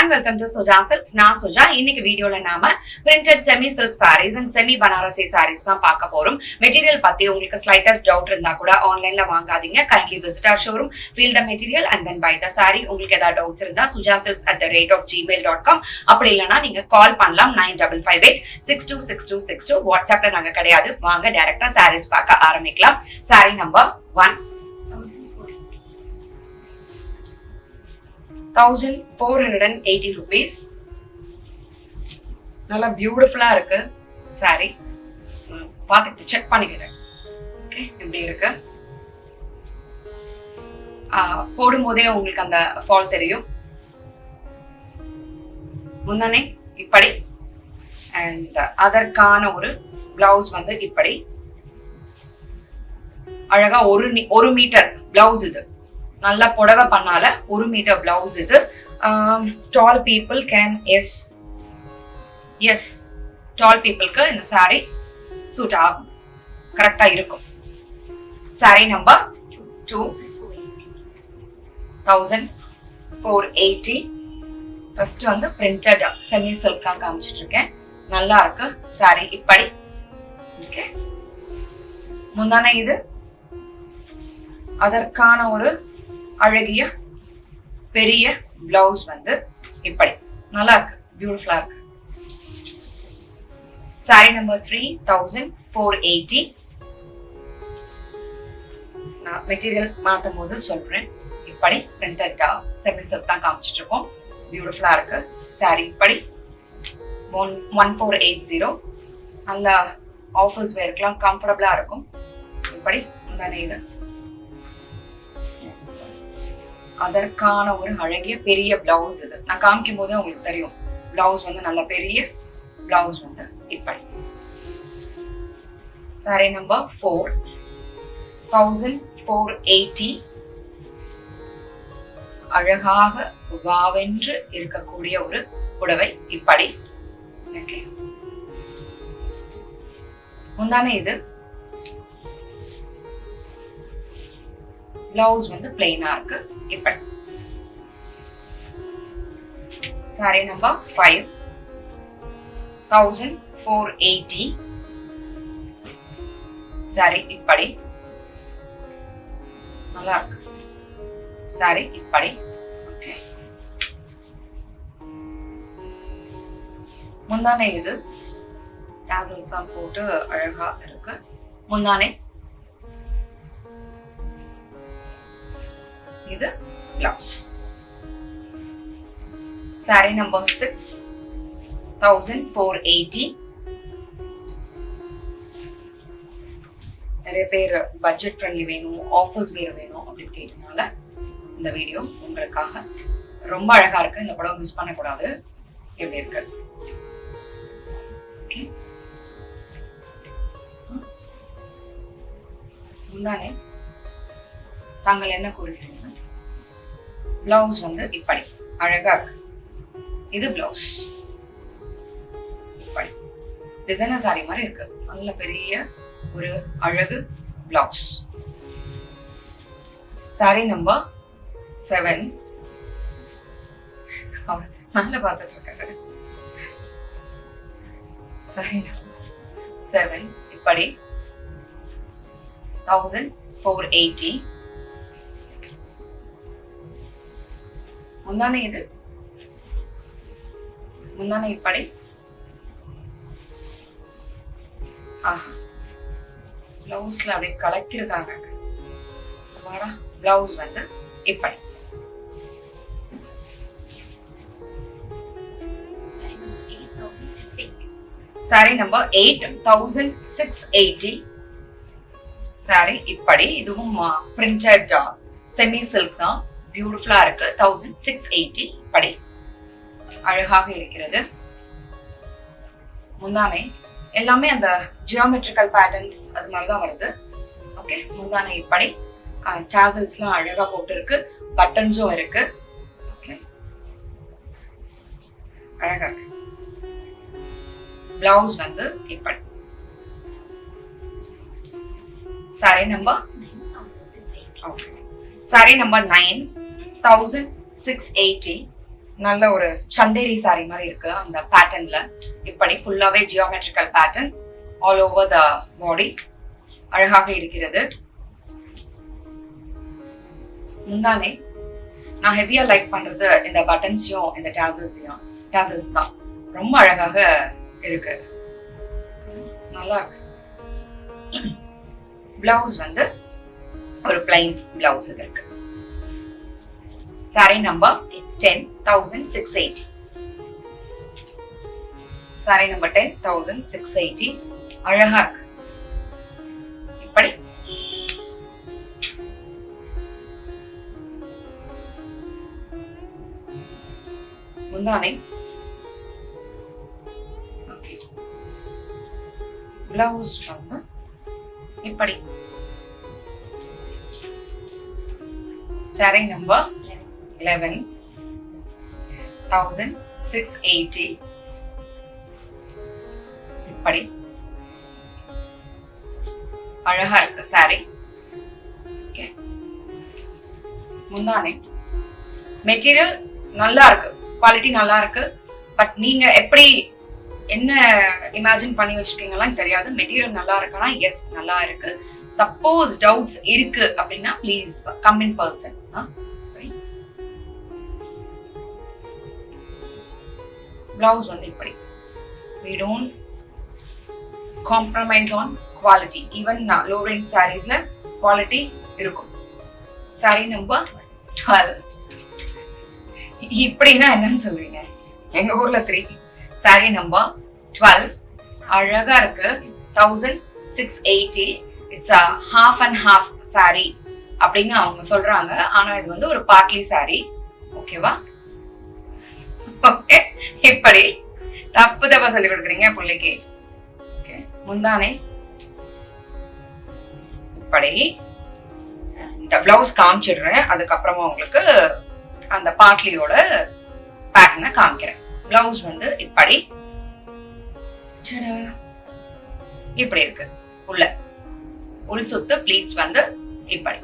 everyone, welcome to Suja Silks. நான் சுஜா. இன்னைக்கு வீடியோல நாம printed semi silk sarees and semi banarasi sarees தான் பார்க்க போறோம். மெட்டீரியல் பத்தி உங்களுக்கு slightest doubt இருந்தா கூட ஆன்லைன்ல வாங்காதீங்க. Kindly visit our showroom, feel the material and then buy the saree. உங்களுக்கு ஏதாவது doubts இருந்தா sujasilks@gmail.com அப்படி இல்லனா நீங்க கால் பண்ணலாம் 9558626262. வாட்ஸ்அப்ல நாங்க கிடையாது. வாங்க டைரக்டா sarees பார்க்க ஆரம்பிக்கலாம். saree number 1 1480 rupees. நல்லா பியூட்டிஃபுல்லா இருக்கு saree. பார்த்துட்டு செக் பண்ணிக்கிட்டேன். ஓகே, எப்படி இருக்கு போடும்போதே உங்களுக்கு அந்த ஃபால் தெரியும். முந்தானே இப்படி அண்ட் அதற்கான ஒரு பிளவுஸ் வந்து இப்படி அழகா ஒரு மீட்டர் பிளவுஸ். இது நல்ல புடவை பண்ணால 1 மீட்டர் பிளவுஸ். இது டால் பீப்புள் கேன் எஸ் டால் பீப்புளுக்கு இந்த சாரி சூட் ஆகும், கரெக்டா இருக்கும். Sorry number 2480. ஃபர்ஸ்ட் வந்து பிரிண்டட் செமி சில்கா காமிச்சிட்டு இருக்கேன். நல்லா இருக்கு சாரி இப்படி. ஓகே, முந்தான இது அதற்கான ஒரு அழகிய பெரிய பிளவுஸ் வந்து இப்படி நல்லா இருக்கு, பியூட்டிஃபுல்லா இருக்கு. Sorry number 3480. நான் மெட்டீரியல் மாத்தும் போது சொல்றேன். இப்படி பிரிண்டட் செமி சில்க் தான் காமிச்சிட்டு இருக்கோம். பியூட்டிஃபுல்லா இருக்கு சாரி இப்படி. 1480. நல்ல ஆஃபீஸ் வேர்க்கெல்லாம் கம்ஃபர்டபுளா இருக்கும். இப்படி முந்தானே இது அதற்கான ஒரு அழகிய பெரிய பிளவுஸ். இது நான் காமிக்கும் போதே உங்களுக்கு தெரியும். பிளவுஸ் வந்து நல்ல பெரிய பிளவுஸ் வந்து இப்படி. Sorry number 1480. அழகாக வாவென்று இருக்கக்கூடிய ஒரு புடவை இப்படி. முந்தானே இது பிளவுஸ் வந்து பிளெயினா இருக்கு இப்படி. Sorry number 5480. சாரி இப்படி நல்லா இருக்கு. சாரி இப்படி. ஓகே, முந்தானே இது டாசல்ஸ் போட்டு அழகா இருக்கு. முந்தானே இது பிளவுஸ். Sorry number 6480. நிறைய பேர் பட்ஜெட் ஃப்ரெண்ட்லி வேணும், ஆஃபர்ஸ் வேற வேணும் அப்படின்னு கேட்டனால இந்த வீடியோ உங்களுக்காக. ரொம்ப அழகா இருக்கு, இந்த படம் மிஸ் பண்ணக்கூடாது. எப்படி இருக்கு? ஓகே, முந்தானே தாங்கள் என்ன கூறுகிறீங்க? பிளவுஸ் வந்து இப்படி அழகா இருக்கு. இது பிளவுஸ் இப்படி டிசைனர் சாரி மாதிரி இருக்கு. நல்ல பெரிய ஒரு அழகு பிளவுஸ். Sorry number 7. நல்ல பார்த்துட்டு இருக்காரு. சாரி நம்பர் 7 இப்படி 1480. முந்தானே இது முந்தானே இப்படி. பிளவுஸ்ல அப்படியே கலக்கிருக்காங்க. பிளவுஸ் வந்து இப்படி. Sorry number 8680. சாரி இப்படி. இதுவும் பிரிண்டட் செமி சில்க் தான். பியூட்டிஃபுல்லா இருக்கு. 1680 இப்படி அழகாக இருக்கிறது. முந்தானை எல்லாமே அந்த ஜியோமெட்ரிக்கல் பேட்டர்ன்ஸ் அது மாதிரிதான் வருது. ஓகே, முந்தானை இப்படி. டாசல்ஸ்லாம் அழகா போட்டு இருக்கு. பட்டன்ஸும் இருக்கு. ஓகே, அழகா இருக்கு. பிளவுஸ் வந்து இப்படி. Sorry number Saree number 9, 1680. நல்ல ஒரு சந்தேரி சாரி மாதிரி இருக்கு அந்த பேட்டர்ன்ல. இப்படி ஃபுல்லாவே geometrical pattern all over the body அழகாக இருக்கிறது. முந்தானே நான் ஹெவியா லைக் பண்றது இந்த பட்டன்ஸையும் இந்த டாசல்ஸ் தான். ரொம்ப அழகாக இருக்கு, நல்லா இருக்கு. பிளவுஸ் வந்து ஒரு பிளைன் பிளவுஸ் இருக்கு. Sorry number 10,680. சாரி நம்பர் 10,680 அழகா இருக்கு. இப்படி முந்தானை, பிளவுஸ் வந்து இப்படி. சாரி நம்பர் 11,680 இப்படி அழகா இருக்கு சாரி. முந்தானை மெட்டீரியல் நல்லா இருக்கு, குவாலிட்டி நல்லா இருக்கு. பட் நீங்க எப்படி என்ன இமேஜின் பண்ணி வச்சிருக்கீங்களா தெரியாது. மெட்டீரியல் நல்லா இருக்குன்னா எஸ் நல்லா இருக்கு. சப்போஸ் டவுட்ஸ் இருக்கு அப்படின்னா please come in person. Blouse வந்து இப்படி. we don't compromise on quality. even low range sareesல quality இருக்கும். சாரி நம்பர் 12 இப்படின்னா என்னன்னு சொல்லுவீங்க? எங்க ஊர்ல 3. சாரி நம்பர் 12 அழகா இருக்கு. 1680. It's a half and half sorry அப்படின்னு அவங்க சொல்றாங்க. ஆனா இது வந்து ஒரு பார்ட்லி சாரி. ஓகேவா? ஓகே, இப்படி தப்பு தப்பா சொல்லி கொடுக்குறீங்க பிள்ளைக்கு. முந்தானை இப்படி. பிளவுஸ் காமிச்சிடுறேன், அதுக்கப்புறமா உங்களுக்கு அந்த பாட்லியோட பேட்டர்னை காமிக்கிறேன். பிளவுஸ் வந்து இப்படி இப்படி இருக்கு. உள்ள உள் சுத்து ப்ளீட்ஸ் வந்து இப்படி.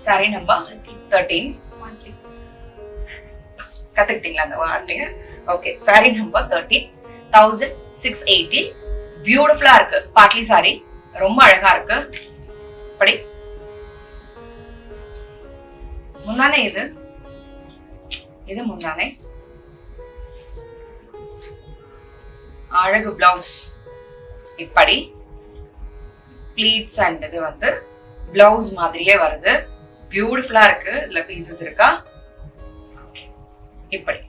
Sorry number 13. கத்துக்கிட்டீங்களா அந்த வார்த்தைய? Okay, sorry number 13, 1680. பியூட்டிஃபுல்லா இருக்கு. பாட்லி சாரி ரொம்ப அழகா இருக்கு. இப்படி முந்தானை. இது முந்தானை. அழகு பிளவுஸ் இப்படி. ப்ளீட்ஸ் அண்ட் இது வந்து பிளவுஸ் மாதிரியே வருது. பியூட்டிஃபுல்லா இருக்கு. இதுல பீசஸ் இருக்கா? இப்படி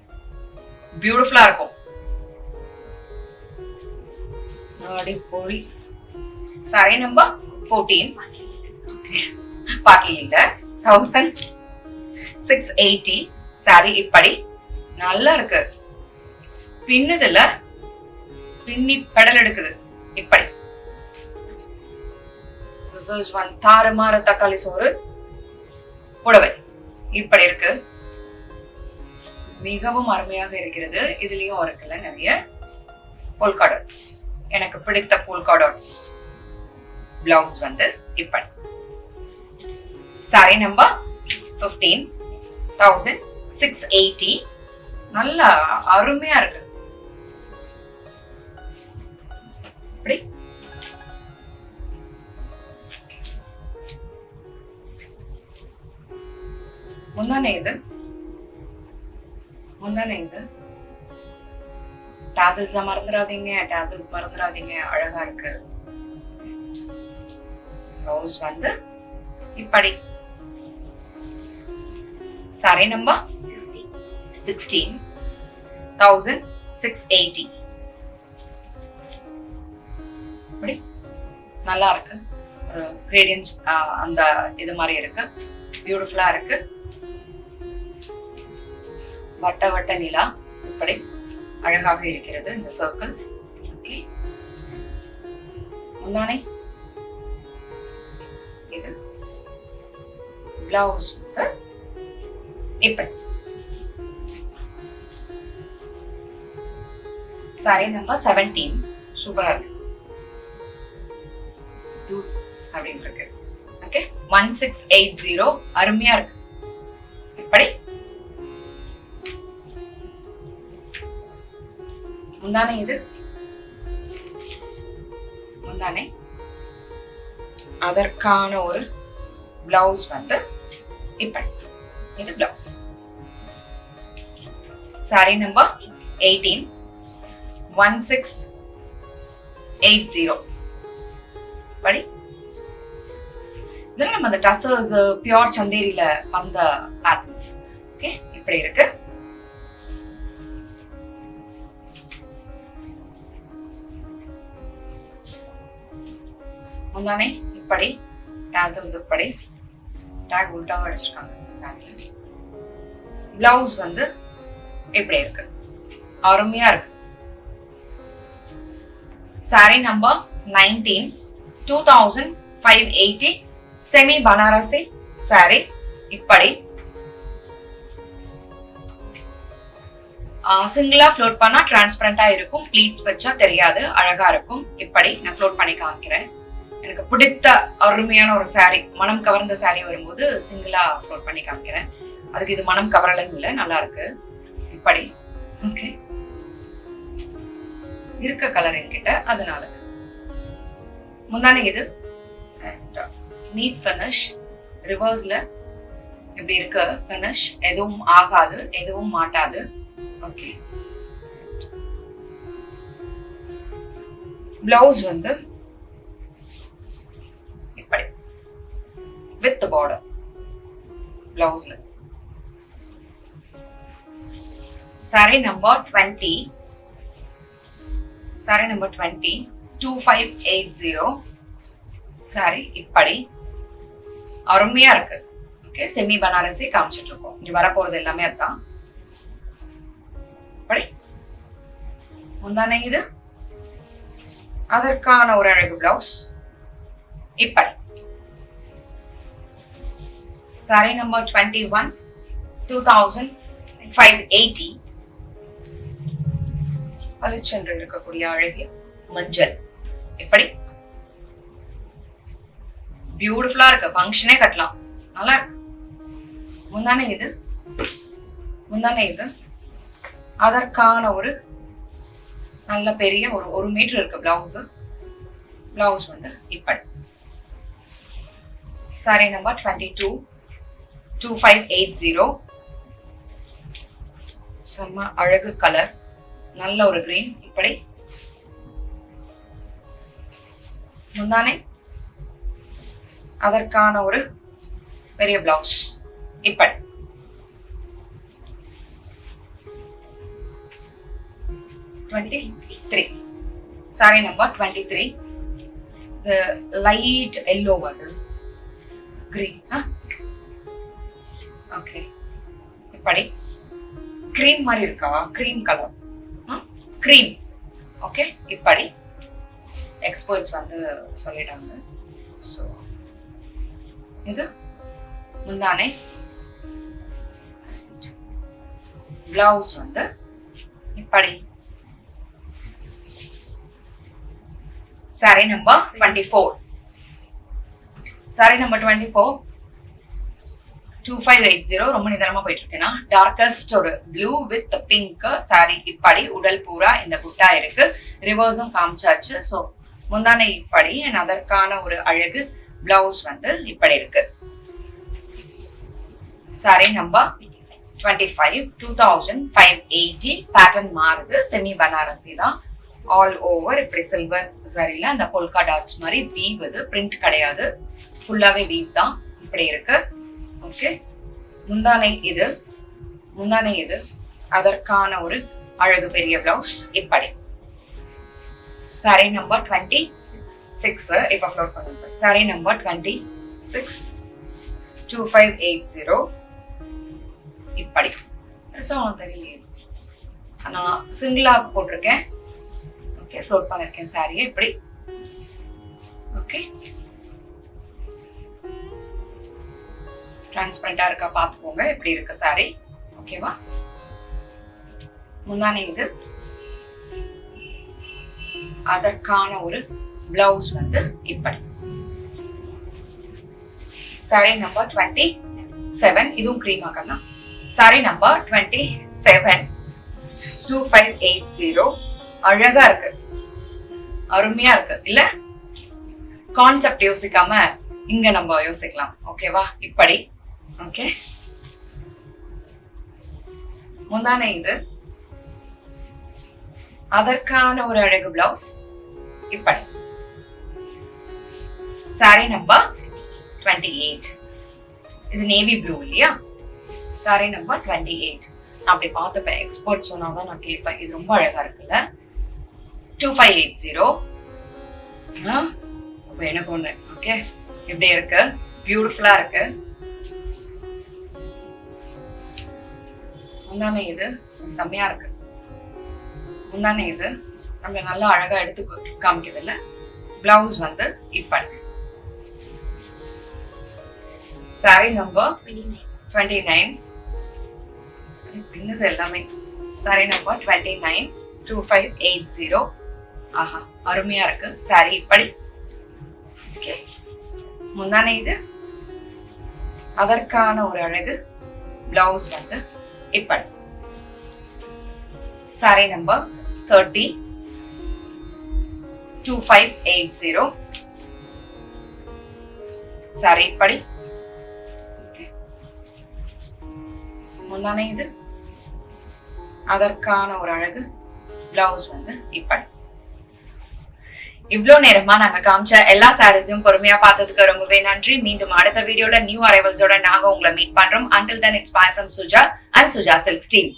பியூட்டிஃபுல்லா இருக்கும். போய் சாரி நம்பர் 14. பாட்லி இல்ல. 1680 சாரி இப்படி நல்லா இருக்கு. பின்னுதுல பின்னி பெடல் எடுக்குது இப்படி. தாறுமாறு தக்காளி சோறு புடவை இப்படி இருக்கு. மிகவும் அருமையாக இருக்கிறது. இதுலயும் இருக்குல்ல நிறைய போல்கா டாட்ஸ். எனக்கு பிடித்த போல்கா டாட்ஸ். பிளவுஸ் வந்து இப்படி. Sorry number 15, 1680. நல்லா அருமையா இருக்கு. இப்படி முந்தானை. இது டாசல்ஸ் மறந்துடாதீங்க. அழகா இருக்கு. பிளவுஸ் வந்து இப்படி. Sorry number 16, 1680. இப்படி நல்லா இருக்கு. ஒரு கிரேடியன்ஸ் அந்த இது மாதிரி இருக்கு. பியூட்டிஃபுல்லா இருக்கு. வட்ட வட்ட நிலா இப்படி அழகாக இருக்கிறது. இந்த சர்க்கிள்ஸ். ஓகே, முந்தானை. இது பிளவுஸ் வந்து இப்படி. சாரி நம்பர் 17 சூப்பரா இருக்கு. அப்படின்னு இருக்கு. ஓகே, 1680 அருமையா இருக்கு. இப்படி முந்தானை இது முந்தானை அதற்கான ஒரு பிளவுஸ் வந்து இப்படி இது பிளவுஸ் சாரி நம்பர் 181680 படி இதெல்லாம் நம்ம அந்த டசர்ஸ் பியூர் சந்தேரியில வந்த பேட்டர்ன்ஸ் ஓகே இப்படி இருக்கு முந்தானே இப்படி டாசல்ஸ் இப்படி டேக் உல்டாவா அடிச்சிருக்காங்க சாரில பிளவுஸ் வந்து இப்படி இருக்கு அருமையா இருக்கு sorry number 19 2580 semi Banarasi sorry இப்படி சிங்கிளா ஃப்ளோட் பண்ணா டிரான்ஸ்பரண்டா இருக்கும் ப்ளீட்ஸ் வச்சா தெரியாது அழகா இருக்கும் இப்படி நான் ஃப்ளோட் பண்ணி காமிக்கிறேன் எனக்கு பிடித்த அருமையான ஒரு சாரி மனம் கவர்ந்த சாரி வரும்போது சிங்கிளா ஃப்ளோட் பண்ணி காமிக்கிறேன் அதுக்கு இது மனம் கவரலும் இல்லை நல்லா இருக்கு இப்படி ஓகே இருக்க கலர் என்கிட்ட அதனால முந்தானே இது நீட் ஃபினிஷ் ரிவர்ஸ்ல இப்படி இருக்கு ஃபினிஷ் எதுவும் ஆகாது எதுவும் மாட்டாது ஓகே பிளவுஸ் வந்து இப்படி வித் பார்டர் பிளவுஸ்ல சாரி நம்பர் 20 சாரி நம்பர் 20 2580 சாரி இப்படி அருமையா இருக்கு ஓகே செமி பனாரசி காமிச்சிட்டு இருக்கோம் இங்க வரப்போறது எல்லாமே அதான் இப்படி முந்தானே இது அதற்கான ஒரு அழகு பிளவுஸ் இப்படி சாரி நம்பர் 21 2580 பளிச்சென்று இருக்கக்கூடிய அழகிய மஞ்சள் இப்படி பியூட்டிஃபுல்லா இருக்கு ஃபங்க்ஷனே கட்டலாம் நல்லா இருக்கு முந்தானே இது அதற்கான ஒரு நல்ல பெரிய ஒரு மீட்டர் இருக்கு பிளவுஸ் வந்து இப்படி சாரி நம்பர் 22 2580 செம்ம அழகு கலர் நல்ல ஒரு கிரீன் இப்படி முந்தானே அதற்கான ஒரு பெரிய பிளவுஸ் இப்படி 23 sorry number 23 the light yellow அது green ஓகே இப்படி கிரீம் மாதிரி இருக்கா கிரீம் கலர் கிரீம் ஓகே இப்படி எக்ஸ்பர்ட்ஸ் வந்து சொல்லிட்டாங்க ஸோ இது முந்தானே பிளவுஸ் வந்து இப்படி சாரி நம்பர் 24 சாரி நம்பர் 24 2580 ரொம்ப நிதானமா போயிட்டு இருக்கேன்னா டார்கஸ்ட் ஒரு ப்ளூ வித் பிங்க் சாரி இப்படி உடல் பூரா இந்த புட்டா இருக்கு ரிவர்ஸும் காமிச்சாச்சு ஸோ முந்தானை இப்படி அதற்கான ஒரு அழகு பிளவுஸ் வந்து இப்படி இருக்கு சாரி நம்பர் 25 2580 பேட்டர்ன் மாறுது செமி பனாரசி தான் ஆல் ஓவர் இப்படி சில்வர் சரியில அந்த பொல்கா டாட்ஸ் மாதிரி வீவ் இது பிரிண்ட் கிடையாது ஃபுல்லாவே வீவ் தான் இப்படி இருக்கு ஓகே முந்தானை இது அதற்கான ஒரு அழகு பெரிய பிளவுஸ் இப்படி சாரி நம்பர் 26 இப்ப ஃப்ளோட் பண்ணுங்க சாரி நம்பர் 26 2580 இப்படி தெரியலையே நான் சிங்கிளா போட்டிருக்கேன் ஓகே ஃப்ளோட் பண்ணிருக்கேன் சாரியை இப்படி ஓகே டிரான்ஸ்பரண்டா இருக்கா பாத்துக்கோங்க எப்படி இருக்கு சாரி ஓகேவா முந்தானே இது அதற்கான ஒரு பிளவுஸ் வந்து இப்படி சாரி நம்பர் 27 இதுவும் கிரீமா கண்ணா saree number 27 2580. அழகா இருக்கு, அருமையா இருக்கு இல்ல? கான்செப்ட் யோசிக்காம இங்க நம்ம யோசிக்கலாம். ஓகேவா? இப்படி ஓகே. முந்தானை இது, அதற்கான ஒரு அழகு பிளவுஸ். இப்படி சாரி நம்பர் 28. இது நேவி ப்ளூ இல்லையா? Sorry number 28. நான் அப்படி பார்த்துப்பேன், எக்ஸ்பர்ட் சொன்னாதான் நான் கேட்பேன். இது ரொம்ப அழகா இருக்குல்ல? 2580. அப்ப எனக்கு ஒண்ணு. ஓகே, இப்படி இருக்கு, பியூட்டிஃபுல்லா இருக்கு. முந்தானை இது செம்மையா இருக்கு. முந்தானை இது நம்ம நல்லா அழகா எடுத்து காமிக்குது இல்ல? பிளவுஸ் வந்து இப்படி. Sorry number 29. பின்னது எல்லாமே. Sorry number 29 2580. ஆஹா, அருமையா இருக்கு சாரி. இப்படி ஓகே. முந்தானை இது, அதற்கான ஒரு அழகு பிளவுஸ் வந்து இப்படி. Sorry number 30 2580. சாரி இப்படி. முந்தானை இது, அதற்கான ஒரு அழகு பிளவுஸ் வந்து இப்படி. இவ்ளோ நேரமா நாங்க காமிச்ச எல்லா சாரீஸையும் பொறுமையா பார்த்ததுக்கு ரொம்பவே நன்றி. மீண்டும் அடுத்த வீடியோல நியூ அரைவல்ஸோட நாங்க உங்களை மீட் பண்றோம். Until then, it's bye from Suja and Suja Silks team.